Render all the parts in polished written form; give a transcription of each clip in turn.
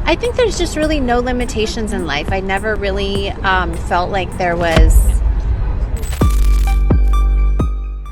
I think there's just really no limitations in life. I never really felt like there was.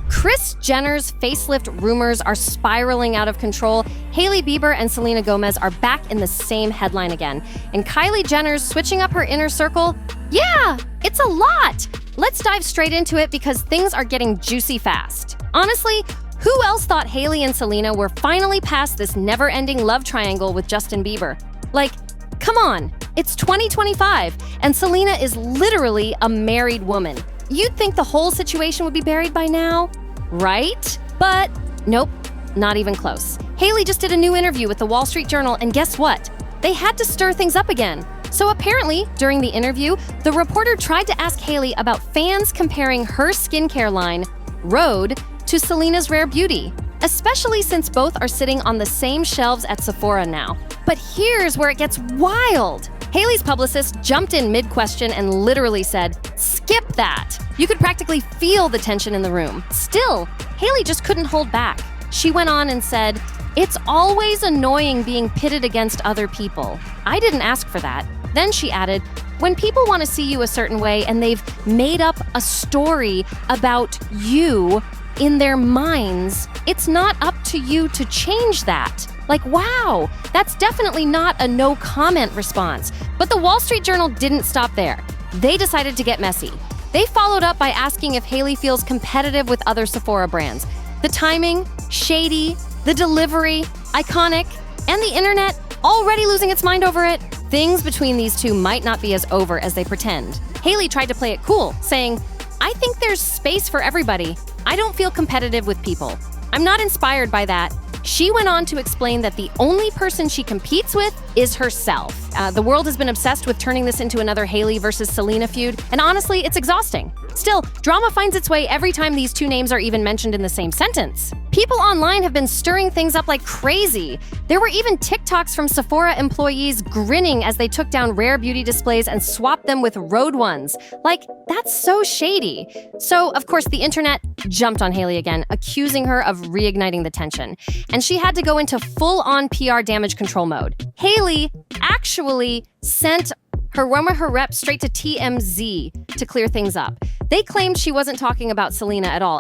Kris Jenner's facelift rumors are spiraling out of control. Hailey Bieber and Selena Gomez are back in the same headline again. And Kylie Jenner's switching up her inner circle? Yeah, it's a lot! Let's dive straight into it because things are getting juicy fast. Honestly, who else thought Hailey and Selena were finally past this never-ending love triangle with Justin Bieber? Like, come on, it's 2025, and Selena is literally a married woman. You'd think the whole situation would be buried by now, right? But nope, not even close. Hailey just did a new interview with the Wall Street Journal, and guess what? They had to stir things up again. So apparently, during the interview, the reporter tried to ask Hailey about fans comparing her skincare line, Rhode, to Selena's Rare Beauty, especially since both are sitting on the same shelves at Sephora now. But here's where it gets wild. Hailey's publicist jumped in mid-question and literally said, "Skip that." You could practically feel the tension in the room. Still, Hailey just couldn't hold back. She went on and said, "It's always annoying being pitted against other people. I didn't ask for that." Then she added, "When people want to see you a certain way and they've made up a story about you in their minds, it's not up to you to change that." Like, wow, that's definitely not a no comment response. But the Wall Street Journal didn't stop there. They decided to get messy. They followed up by asking if Hailey feels competitive with other Sephora brands. The timing, shady, the delivery, iconic, and the internet already losing its mind over it. Things between these two might not be as over as they pretend. Hailey tried to play it cool, saying, "I think there's space for everybody. I don't feel competitive with people. I'm not inspired by that." She went on to explain that the only person she competes with is herself. The world has been obsessed with turning this into another Hailey versus Selena feud, and honestly, it's exhausting. Still, drama finds its way every time these two names are even mentioned in the same sentence. People online have been stirring things up like crazy. There were even TikToks from Sephora employees grinning as they took down Rare Beauty displays and swapped them with Rhode ones. Like, that's so shady. So, of course, the internet jumped on Hailey again, accusing her of reigniting the tension. And she had to go into full-on PR damage control mode. Hailey actually sent her rep straight to TMZ to clear things up. They claimed she wasn't talking about Selena at all.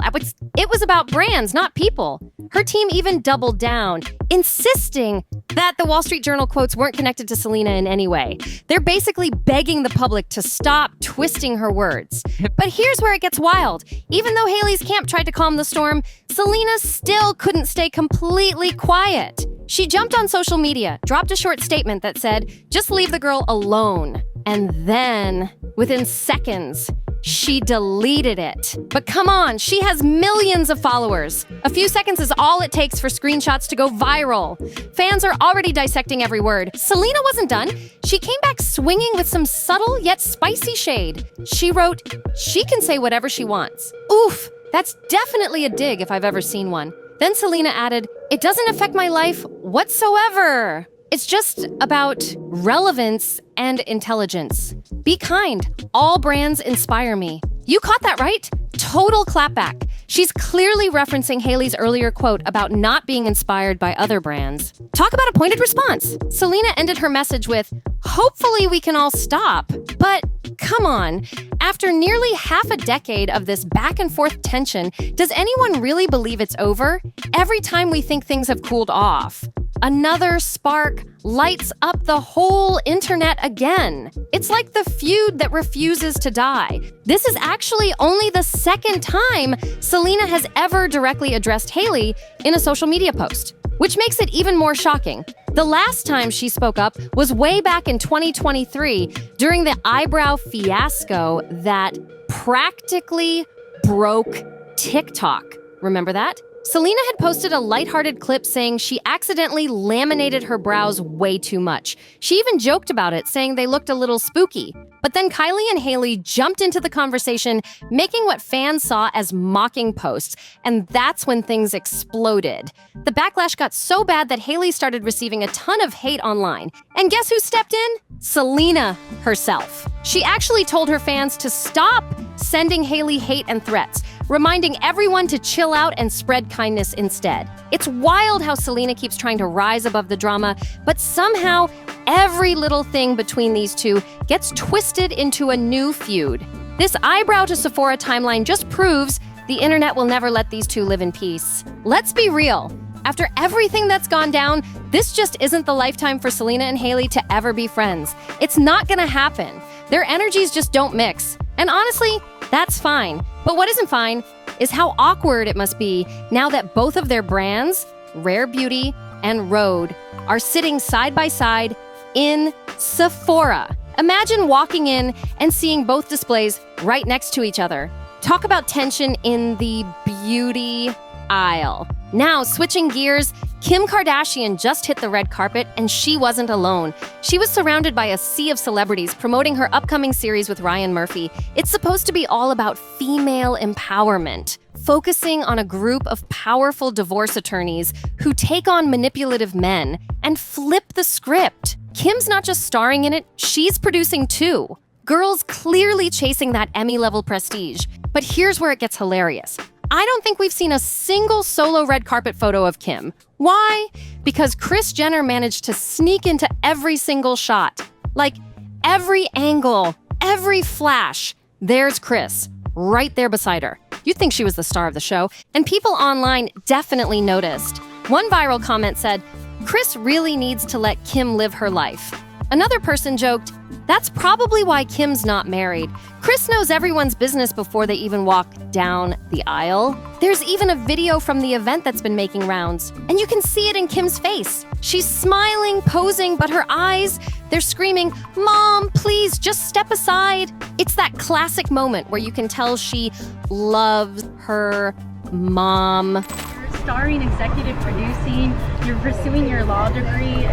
It was about brands, not people. Her team even doubled down, insisting that the Wall Street Journal quotes weren't connected to Selena in any way. They're basically begging the public to stop twisting her words. But here's where it gets wild. Even though Hailey's camp tried to calm the storm, Selena still couldn't stay completely quiet. She jumped on social media, dropped a short statement that said, "Just leave the girl alone." And then, within seconds, she deleted it. But come on, she has millions of followers. A few seconds is all it takes for screenshots to go viral. Fans are already dissecting every word. Selena wasn't done. She came back swinging with some subtle yet spicy shade. She wrote, "She can say whatever she wants." Oof, that's definitely a dig if I've ever seen one. Then Selena added, "It doesn't affect my life whatsoever. It's just about relevance and intelligence. Be kind. All brands inspire me." You caught that right? Total clapback. She's clearly referencing Hailey's earlier quote about not being inspired by other brands. Talk about a pointed response. Selena ended her message with, "Hopefully we can all stop." But come on, after nearly half a decade of this back and forth tension, does anyone really believe it's over? Every time we think things have cooled off, another spark lights up the whole internet again. It's like the feud that refuses to die. This is actually only the second time Selena has ever directly addressed Hailey in a social media post, which makes it even more shocking. The last time she spoke up was way back in 2023 during the eyebrow fiasco that practically broke TikTok. Remember that? Selena had posted a lighthearted clip saying she accidentally laminated her brows way too much. She even joked about it, saying they looked a little spooky. But then Kylie and Hailey jumped into the conversation, making what fans saw as mocking posts, and that's when things exploded. The backlash got so bad that Hailey started receiving a ton of hate online. And guess who stepped in? Selena herself. She actually told her fans to stop sending Hailey hate and threats, reminding everyone to chill out and spread kindness instead. It's wild how Selena keeps trying to rise above the drama, but somehow every little thing between these two gets twisted into a new feud. This eyebrow to Sephora timeline just proves the internet will never let these two live in peace. Let's be real. After everything that's gone down, this just isn't the lifetime for Selena and Hailey to ever be friends. It's not gonna happen. Their energies just don't mix. And honestly, that's fine. But what isn't fine is how awkward it must be now that both of their brands, Rare Beauty and Rhode, are sitting side by side in Sephora. Imagine walking in and seeing both displays right next to each other. Talk about tension in the beauty aisle. Now, switching gears, Kim Kardashian just hit the red carpet, and she wasn't alone. She was surrounded by a sea of celebrities promoting her upcoming series with Ryan Murphy. It's supposed to be all about female empowerment, focusing on a group of powerful divorce attorneys who take on manipulative men and flip the script. Kim's not just starring in it, she's producing too. Girls clearly chasing that Emmy-level prestige. But here's where it gets hilarious. I don't think we've seen a single solo red carpet photo of Kim. Why? Because Kris Jenner managed to sneak into every single shot. Like, every angle, every flash, there's Kris, right there beside her. You'd think she was the star of the show, and people online definitely noticed. One viral comment said, "Kris really needs to let Kim live her life." Another person joked, "That's probably why Kim's not married. Kris knows everyone's business before they even walk down the aisle." There's even a video from the event that's been making rounds, and you can see it in Kim's face. She's smiling, posing, but her eyes, they're screaming, "Mom, please, just step aside." It's that classic moment where you can tell she loves her mom. You're starring, executive producing, you're pursuing your law degree.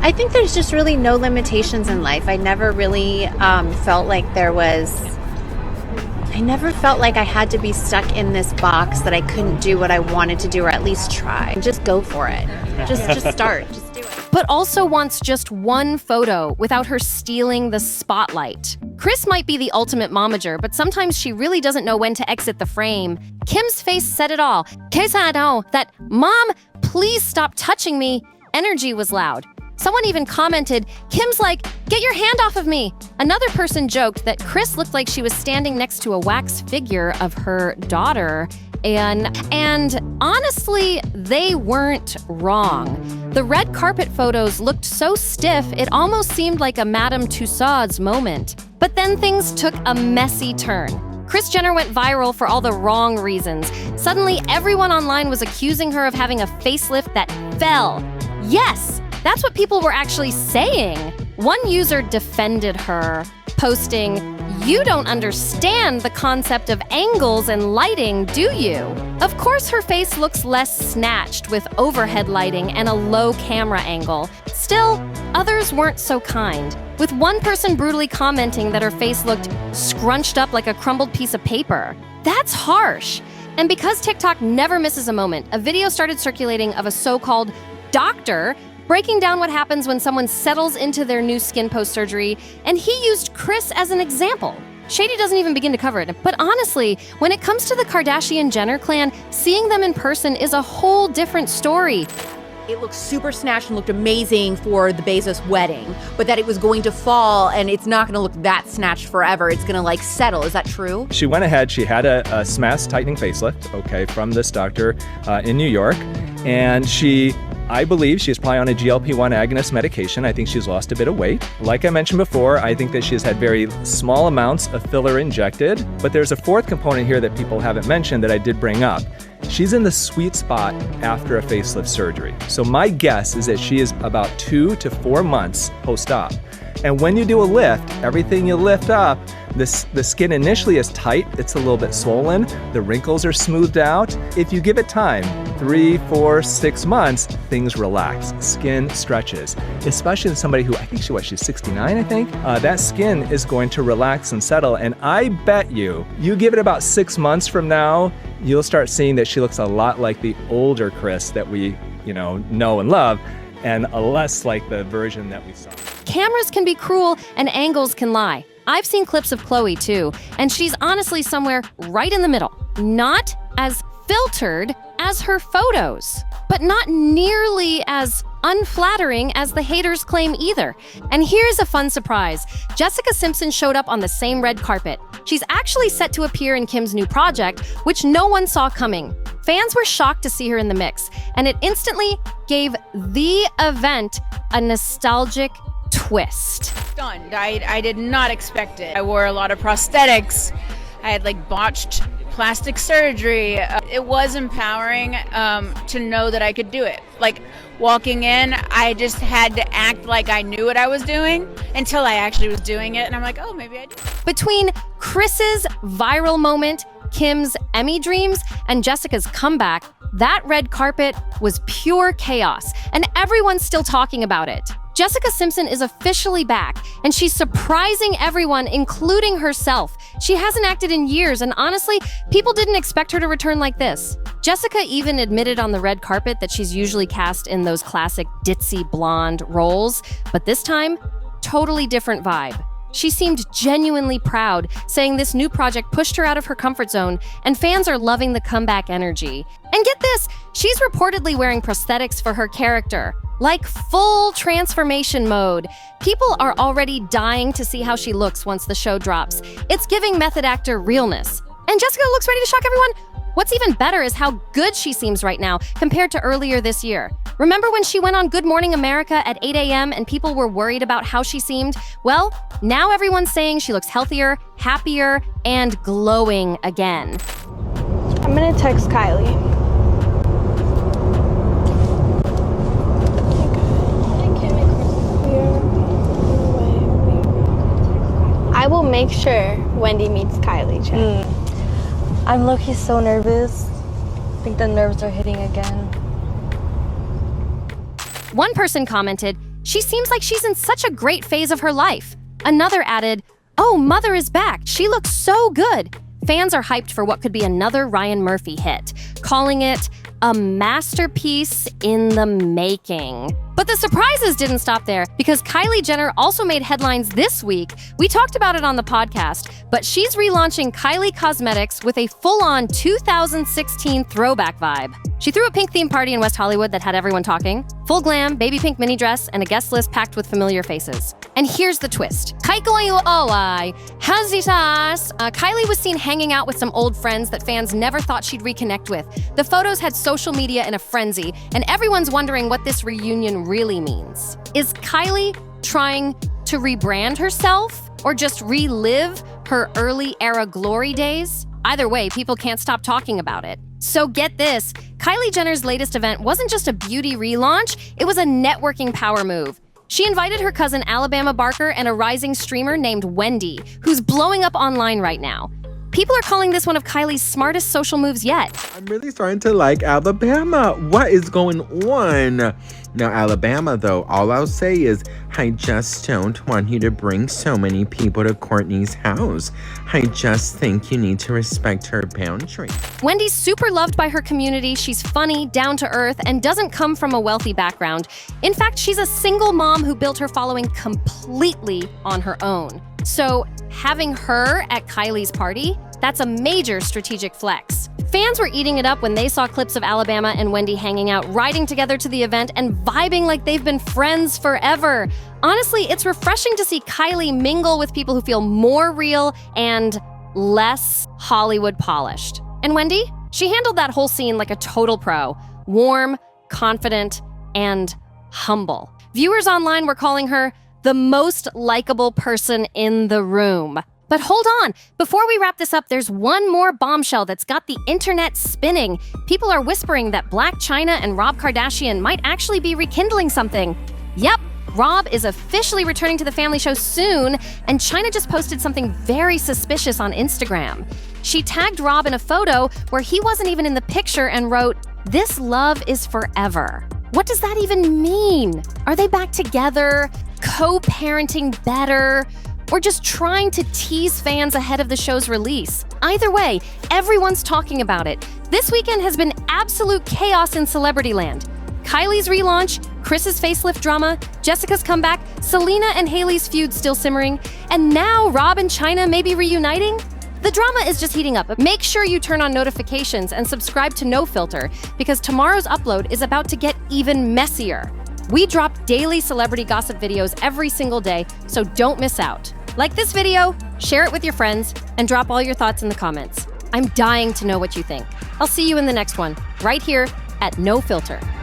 I think there's just really no limitations in life. I never really felt like I never felt like I had to be stuck in this box that I couldn't do what I wanted to do, or at least try. Just go for it. Just start. Just do it. But also wants just one photo without her stealing the spotlight. Kris might be the ultimate momager, but sometimes she really doesn't know when to exit the frame. Kim's face said it all. That "Mom, please stop touching me" energy was loud. Someone even commented, "Kim's like, get your hand off of me." Another person joked that Kris looked like she was standing next to a wax figure of her daughter, and honestly, they weren't wrong. The red carpet photos looked so stiff, it almost seemed like a Madame Tussauds moment. But then things took a messy turn. Kris Jenner went viral for all the wrong reasons. Suddenly, everyone online was accusing her of having a facelift that fell. Yes! That's what people were actually saying. One user defended her, posting, "You don't understand the concept of angles and lighting, do you?" Of course, her face looks less snatched with overhead lighting and a low camera angle. Still, others weren't so kind, with one person brutally commenting that her face looked scrunched up like a crumbled piece of paper. That's harsh. And because TikTok never misses a moment, a video started circulating of a so-called doctor breaking down what happens when someone settles into their new skin post-surgery, and he used Kris as an example. Shady doesn't even begin to cover it, but honestly, when it comes to the Kardashian-Jenner clan, seeing them in person is a whole different story. It looked super snatched and looked amazing for the Bezos wedding, but that it was going to fall and it's not going to look that snatched forever. It's going to like settle. Is that true? She went ahead, she had a smash tightening facelift, okay, from this doctor in New York, and I believe she's probably on a GLP-1 agonist medication. I think she's lost a bit of weight. Like I mentioned before, I think that she's had very small amounts of filler injected, but there's a fourth component here that people haven't mentioned that I did bring up. She's in the sweet spot after a facelift surgery. So my guess is that she is about 2 to 4 months post-op. And when you do a lift, everything you lift up, the skin initially is tight, it's a little bit swollen, the wrinkles are smoothed out. If you give it time, 3, 4, 6 months, things relax, skin stretches. Especially in somebody who, I think she's 69, I think. That skin is going to relax and settle, and I bet you give it about 6 months from now, you'll start seeing that she looks a lot like the older Kris that we, know and love, and less like the version that we saw. Cameras can be cruel and angles can lie. I've seen clips of Khloe too, and she's honestly somewhere right in the middle. Not as filtered as her photos, but not nearly as unflattering as the haters claim either. And here's a fun surprise. Jessica Simpson showed up on the same red carpet. She's actually set to appear in Kim's new project, which no one saw coming. Fans were shocked to see her in the mix, and it instantly gave the event a nostalgic twist. Stunned. I did not expect it. I wore a lot of prosthetics. I had like botched plastic surgery. It was empowering to know that I could do it. Like walking in, I just had to act like I knew what I was doing until I actually was doing it. And I'm like, oh, maybe I do. Between Kris's viral moment, Kim's Emmy dreams, and Jessica's comeback, that red carpet was pure chaos, and everyone's still talking about it. Jessica Simpson is officially back, and she's surprising everyone, including herself. She hasn't acted in years, and honestly, people didn't expect her to return like this. Jessica even admitted on the red carpet that she's usually cast in those classic ditzy blonde roles, but this time, totally different vibe. She seemed genuinely proud, saying this new project pushed her out of her comfort zone, and fans are loving the comeback energy. And get this, she's reportedly wearing prosthetics for her character, like full transformation mode. People are already dying to see how she looks once the show drops. It's giving method actor realness. And Jessica looks ready to shock everyone. What's even better is how good she seems right now compared to earlier this year. Remember when she went on Good Morning America at 8 a.m. and people were worried about how she seemed? Well, now everyone's saying she looks healthier, happier, and glowing again. I'm gonna text Kylie. I will make sure Wendy meets Kylie Jenner. I'm low-key so nervous. I think the nerves are hitting again. One person commented, "She seems like she's in such a great phase of her life." Another added, "Oh, Mother is back. She looks so good." Fans are hyped for what could be another Ryan Murphy hit, calling it a masterpiece in the making. But the surprises didn't stop there, because Kylie Jenner also made headlines this week. We talked about it on the podcast, but she's relaunching Kylie Cosmetics with a full-on 2016 throwback vibe. She threw a pink theme party in West Hollywood that had everyone talking, full glam, baby pink mini dress, and a guest list packed with familiar faces. And here's the twist. Kylie was seen hanging out with some old friends that fans never thought she'd reconnect with. The photos had social media in a frenzy, and everyone's wondering what this reunion really means. Is Kylie trying to rebrand herself or just relive her early era glory days? Either way, people can't stop talking about it. So get this, Kylie Jenner's latest event wasn't just a beauty relaunch, it was a networking power move. She invited her cousin Alabama Barker and a rising streamer named Wendy, who's blowing up online right now. People are calling this one of Kylie's smartest social moves yet. I'm really starting to like Alabama. What is going on? Now, Alabama, though, all I'll say is, I just don't want you to bring so many people to Courtney's house. I just think you need to respect her boundaries. Wendy's super loved by her community. She's funny, down to earth, and doesn't come from a wealthy background. In fact, she's a single mom who built her following completely on her own. So having her at Kylie's party, that's a major strategic flex. Fans were eating it up when they saw clips of Alabama and Wendy hanging out, riding together to the event, and vibing like they've been friends forever. Honestly, it's refreshing to see Kylie mingle with people who feel more real and less Hollywood polished. And Wendy? She handled that whole scene like a total pro. Warm, confident, and humble. Viewers online were calling her the most likable person in the room. But hold on, before we wrap this up, there's one more bombshell that's got the internet spinning. People are whispering that Blac Chyna and Rob Kardashian might actually be rekindling something. Yep, Rob is officially returning to the family show soon, and Chyna just posted something very suspicious on Instagram. She tagged Rob in a photo where he wasn't even in the picture and wrote, "This love is forever." What does that even mean? Are they back together, co-parenting better, or just trying to tease fans ahead of the show's release? Either way, everyone's talking about it. This weekend has been absolute chaos in celebrity land. Kylie's relaunch, Kris's facelift drama, Jessica's comeback, Selena and Hailey's feud still simmering, and now Rob and Chyna may be reuniting? The drama is just heating up. Make sure you turn on notifications and subscribe to NoFilter, because tomorrow's upload is about to get even messier. We drop daily celebrity gossip videos every single day, so don't miss out. Like this video, share it with your friends, and drop all your thoughts in the comments. I'm dying to know what you think. I'll see you in the next one, right here at NoFilter.